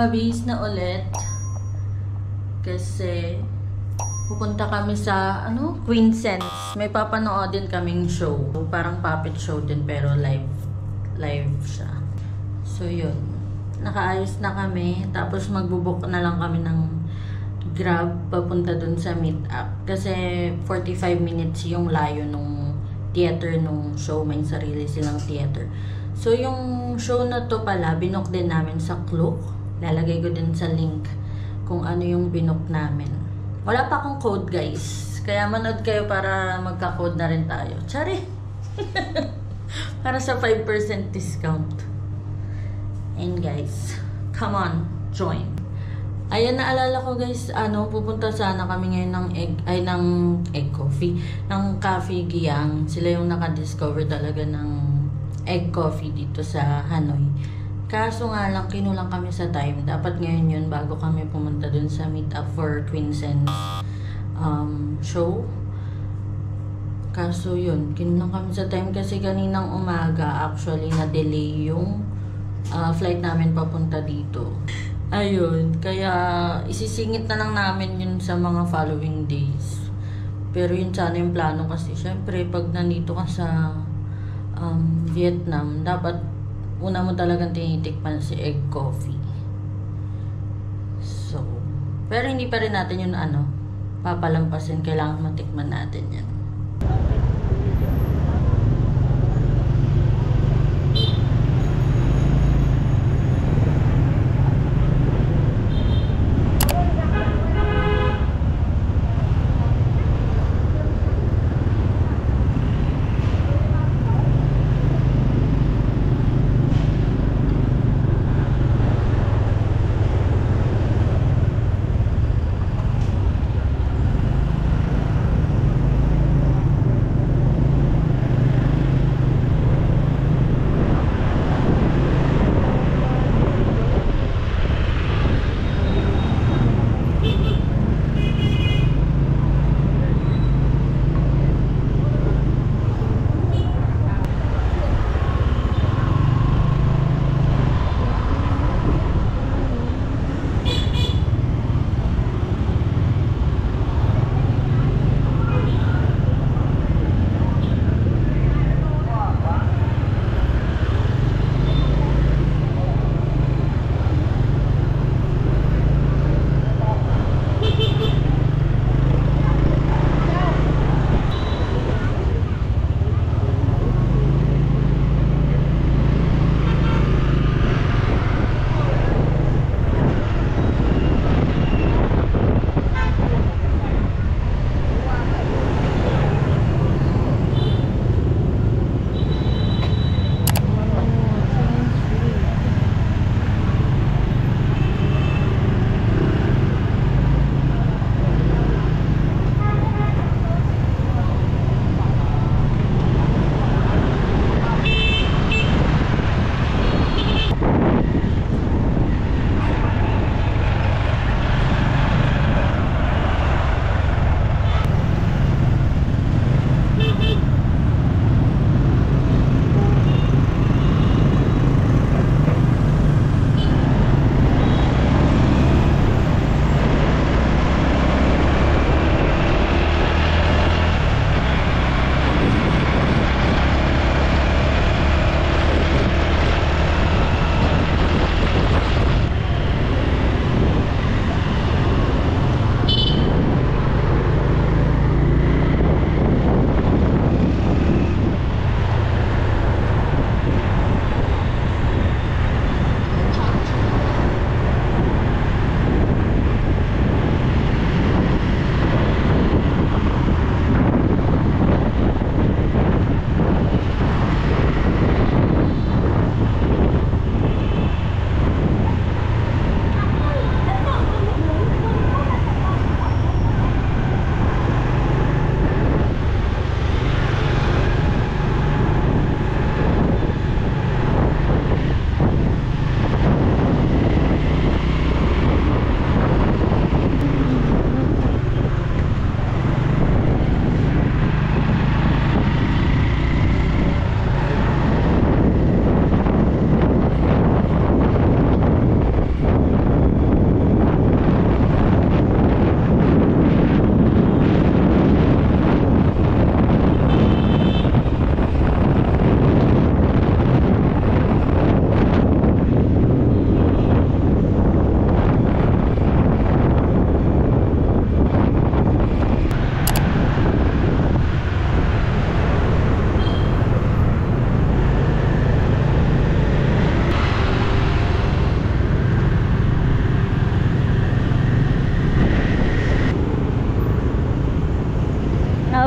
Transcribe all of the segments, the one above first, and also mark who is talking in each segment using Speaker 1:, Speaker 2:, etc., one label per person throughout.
Speaker 1: Nakabihis na ulit. Kasi pupunta kami sa Quintessence. May papanoodin kaming show. Parang puppet show din pero live siya. So yun. Nakaayos na kami. Tapos magbubuk na lang kami ng Grab papunta dun sa meet-up. Kasi 45 minutes yung layo nung theater nung show. May sarili silang theater. So yung show na to pala, binook din namin sa Klook. Lalagay ko din sa link kung ano yung binook namin. Wala pa akong code guys. Kaya manood kayo para magka-code na rin tayo. Tsari! Para sa 5% discount. And guys, come on, join. Ayan, naalala ko guys, pupunta sana kami ngayon ng egg coffee, ng Cafe Giang. Sila yung naka-discover talaga ng egg coffee dito sa Hanoi. Kaso nga lang, kinulang kami sa time. Dapat ngayon yun bago kami pumunta dun sa meet-up for Quintessence show. Kaso yun, kinulang kami sa time kasi kaninang umaga actually na-delay yung flight namin papunta dito. Ayun, kaya isisingit na lang namin yun sa mga following days. Pero yun sana yung plano kasi syempre pag nandito ka sa Vietnam, dapat una mo talagang tinitikman si egg coffee. So, pero hindi pa rin natin yun papalampasin. Kailangan matikman natin yan.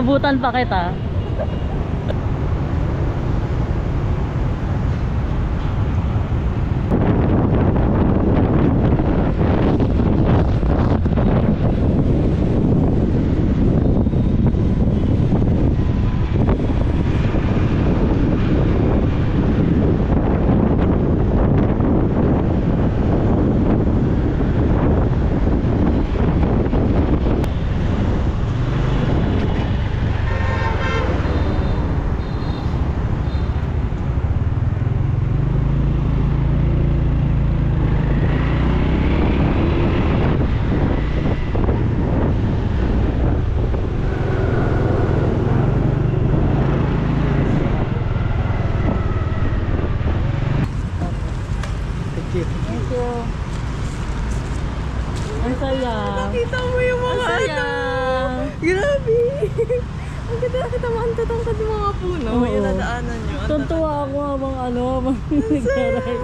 Speaker 1: Abutan pa kita. Thank you. Ang saya.
Speaker 2: Nakita mo yung mga
Speaker 1: Ang saya.
Speaker 2: Grabe. Ang ganda, nakita mo ang tatangkad yung mga puno.
Speaker 1: Oo.
Speaker 2: Yung nadaanan nyo. Ang
Speaker 1: Tuntua ako habang habang nagkaray.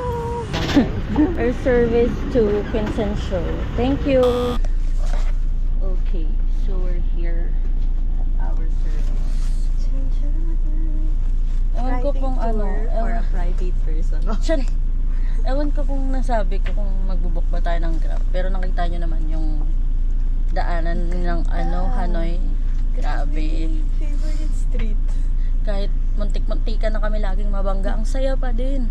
Speaker 1: Our service to Quinsen Show. Thank you. Okay, so we're here at our service. Ewan ko kung ano.
Speaker 2: For a private person.
Speaker 1: Sorry. Ewan ko kung nasabi ko kung magbubuk ba tayo ng Grab. Pero nakita nyo naman yung daanan ng Hanoi. Grabe.
Speaker 2: Favorite street.
Speaker 1: Kahit muntik-muntikan na kami laging mabangga, ang saya pa din.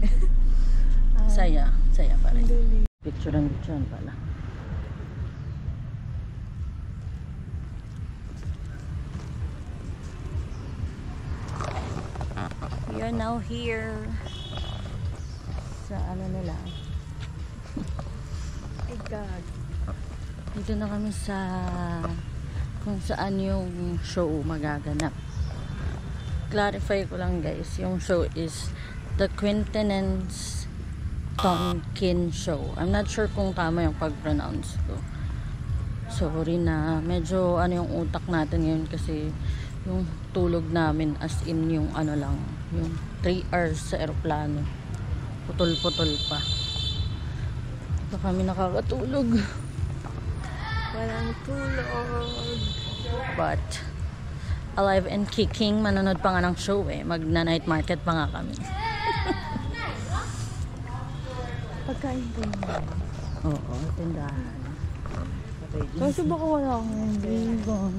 Speaker 1: Saya pa rin. Picturean pala. We are now here sa ano nila.
Speaker 2: My God.
Speaker 1: Dito na kami sa kung saan yung show magaganap. Clarify ko lang guys, yung show is the Quinten's Tonkin Show. I'm not sure kung tama yung pag-pronounce ko. Sorry na, medyo ano yung utak natin ngayon kasi yung tulog namin as in yung ano lang, yung 3 hours sa eroplano. Putol-putol pa. Ito kami nakakatulog.
Speaker 2: Walang tulog.
Speaker 1: But alive and kicking, manonood pa nga ng show eh. Magna-night market pa nga kami.
Speaker 2: Pagkain ko naman.
Speaker 1: Oo, tindahan. Kasi baka wala akong vegan.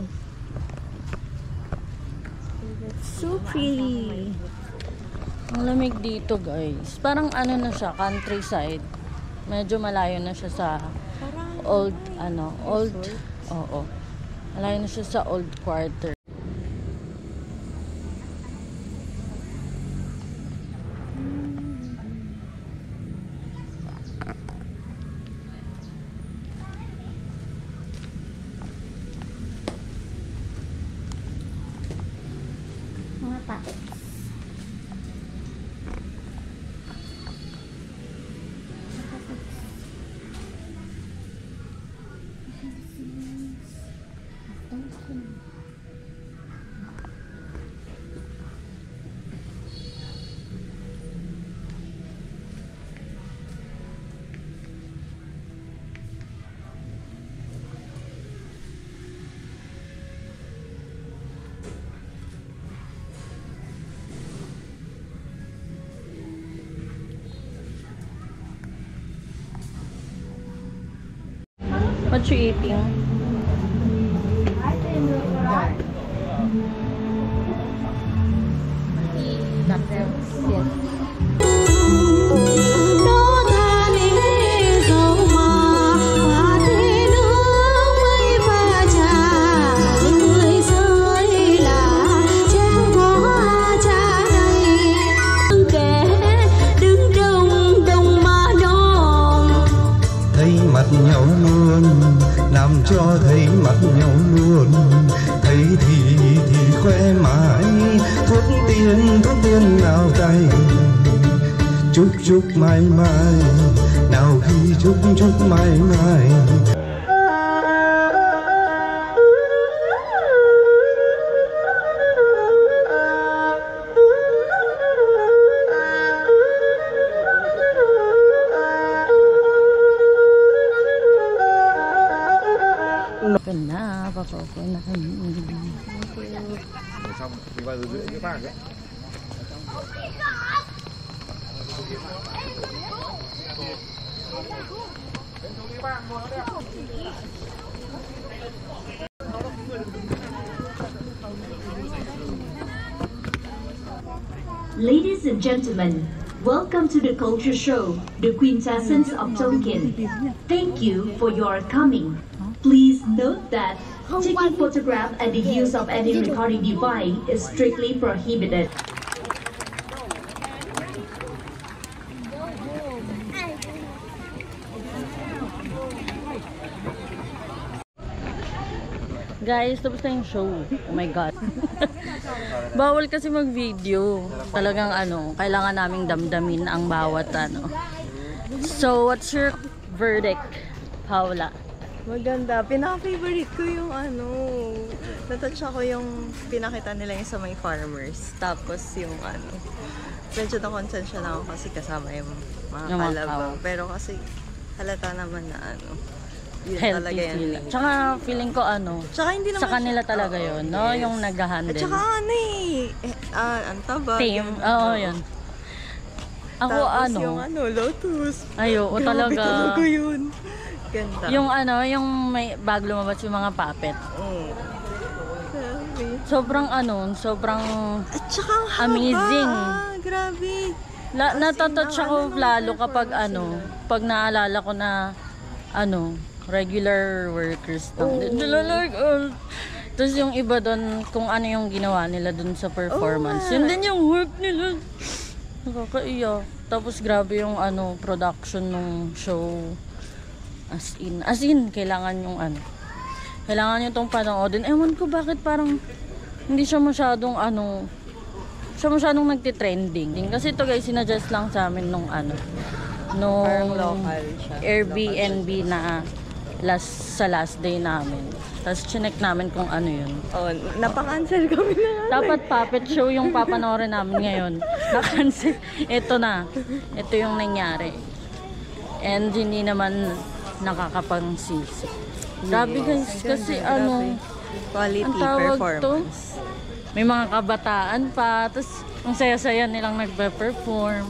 Speaker 1: So pretty. Ang lamig dito guys. Parang ano na siya, countryside. Medyo malayo na siya sa old, oo. Malayo na siya sa old quarter. Mga packets. What you eating? Yes.
Speaker 3: Mặt nhau luôn, làm cho thấy mặt nhau luôn, thấy thì khoe mãi, thuốc tiên nào tay, chúc mãi mãi, nào khi chúc mãi mãi.
Speaker 1: Na, papaupo na kami. Thank you.
Speaker 4: Ladies and gentlemen, welcome to the culture show, The Quintessence of Tonkin. Thank you for your coming. Please note that taking photograph and the use of any recording device is strictly prohibited.
Speaker 1: Guys, tapos na yung show. Oh my God. Bawal kasi mag-video. Talagang kailangan naming damdamin ang bawat So, what's your verdict, Paula?
Speaker 2: Maganda. Pinaka-favorite ko yung natouch ako yung pinakita nila yung sa may farmers. Tapos yung medyo na-consensya lang ako kasi kasama yung mga
Speaker 1: Yung mga
Speaker 2: kalabaw.
Speaker 1: tao.
Speaker 2: Pero kasi halata naman na yun
Speaker 1: Healthy
Speaker 2: talaga yan.
Speaker 1: sila. Tsaka feeling ko
Speaker 2: Tsaka hindi naman
Speaker 1: sa kanila
Speaker 2: siya-
Speaker 1: talaga yun, no?
Speaker 2: yes.
Speaker 1: Yung nag-handle.
Speaker 2: At tsaka ang taba.
Speaker 1: Team.
Speaker 2: yung-
Speaker 1: Oo, yun. Ako
Speaker 2: Tapos yung Lotus.
Speaker 1: Ayo,
Speaker 2: Grabe
Speaker 1: talaga.
Speaker 2: talaga yun. Ganda.
Speaker 1: Yung may bago lumabas yung mga puppet.
Speaker 2: Grabe.
Speaker 1: Sobrang
Speaker 2: At tsaka ang haba.
Speaker 1: Amazing.
Speaker 2: Grabe.
Speaker 1: Natatouch ako lalo kapag pag naalala ko na regular workers lang. Tapos yung iba doon, kung ano yung ginawa nila doon sa performance.
Speaker 2: Oo nga.
Speaker 1: Yun din yung work nila. Nakakaiyak. Tapos grabe yung production ng show. As in, kailangan yung kailangan nyo itong panoodin. Ewan ko bakit parang hindi siya masyadong nagtitrending. Kasi ito guys, sinadjust lang sa amin nung
Speaker 2: Parang local siya.
Speaker 1: Airbnb na sa last day namin. Tapos chinek namin kung ano yun.
Speaker 2: Napaka-cancel kami na.
Speaker 1: Dapat puppet show yung papanoorin namin ngayon. Na-cancel. Ito na. Ito yung nangyari. And hindi naman nakakapangsisi. Grabe guys. Kasi
Speaker 2: quality
Speaker 1: ang tawag
Speaker 2: performance.
Speaker 1: may mga kabataan pa. Tapos ang saya-saya nilang nagpe-perform.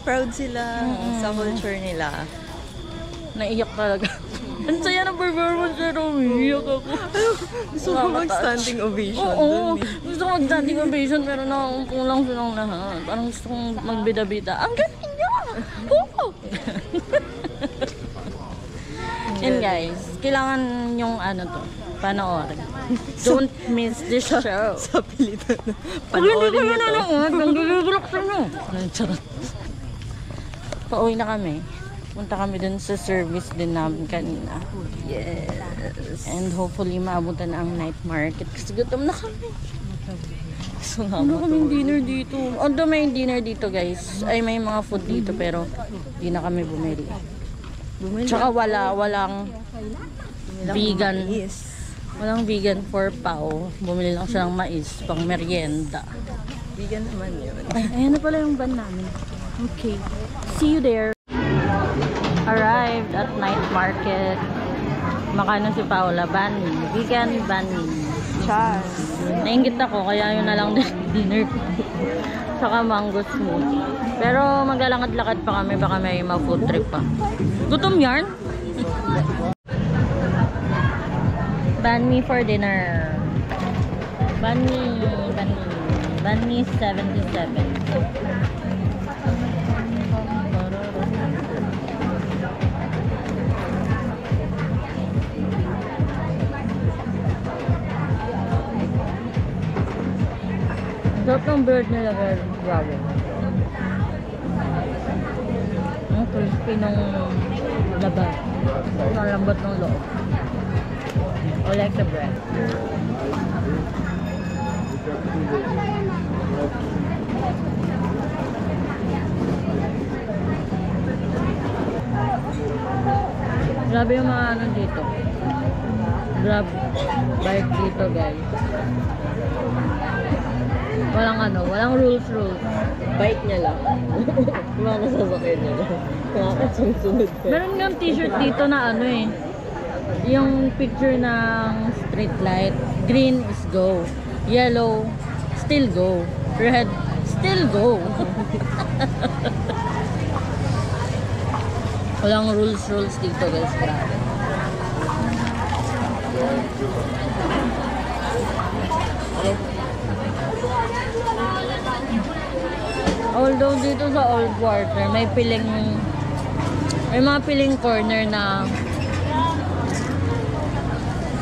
Speaker 2: Proud sila sa culture nila.
Speaker 1: Naiyak talaga. Ang saya ng performance pero umiiyak ako.
Speaker 2: Gusto ko mag-standing ovation
Speaker 1: Oo,
Speaker 2: dun
Speaker 1: gusto ko mag-standing ovation pero nakaupo lang silang lahat. Parang gusto kong magbida-bida. Ang galing niya! Oo! And guys, kailangan yung panoorin. Don't miss this show.
Speaker 2: Sa pilitan.
Speaker 1: Pag hindi ko
Speaker 2: Panoorin
Speaker 1: yun
Speaker 2: nyo to.
Speaker 1: nanood, nanggugulok sa inyo. Charot. Pauwi na kami. Punta kami dun sa service din namin kanina.
Speaker 2: Yes.
Speaker 1: And hopefully maabutan na ang night market kasi gutom na kami.
Speaker 2: So nga
Speaker 1: Ano kaming dinner dito? Although may dinner dito guys. Ay may mga food dito pero di na kami bumili. Tsaka walang vegan. Walang vegan for pao. Bumili lang siya ng mais pang merienda.
Speaker 2: Vegan naman yun.
Speaker 1: Ay, ayan na pala yung van namin. Okay. See you there. Arrived at night market. Makano si Paula? Bani. Vegan bani.
Speaker 2: Chas.
Speaker 1: Nainggit ako kaya yun na lang din dinner ko. Saka mango smoothie. Pero maglalakad-lakad pa kami. Baka may ma-food trip pa. Gutom yarn? Bani for dinner. Bani. 77. Sarap ng bird nila, guys. Grabe. Ang crispy ng labas. Ang lambot ng loob. I like the bread. Grabe yung mga dito. Grab bike dito, guys. Walang rules.
Speaker 2: Bike niya lang. Yung mga nasasakyan niya lang. Nakakasunod ka.
Speaker 1: Meron nga t-shirt dito na yung picture ng street light. Green is go. Yellow, Still go. Red, still go. Walang rules dito guys. Grabe. Although dito sa Old Quarter, may mga piling corner na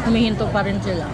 Speaker 1: humihinto pa rin sila.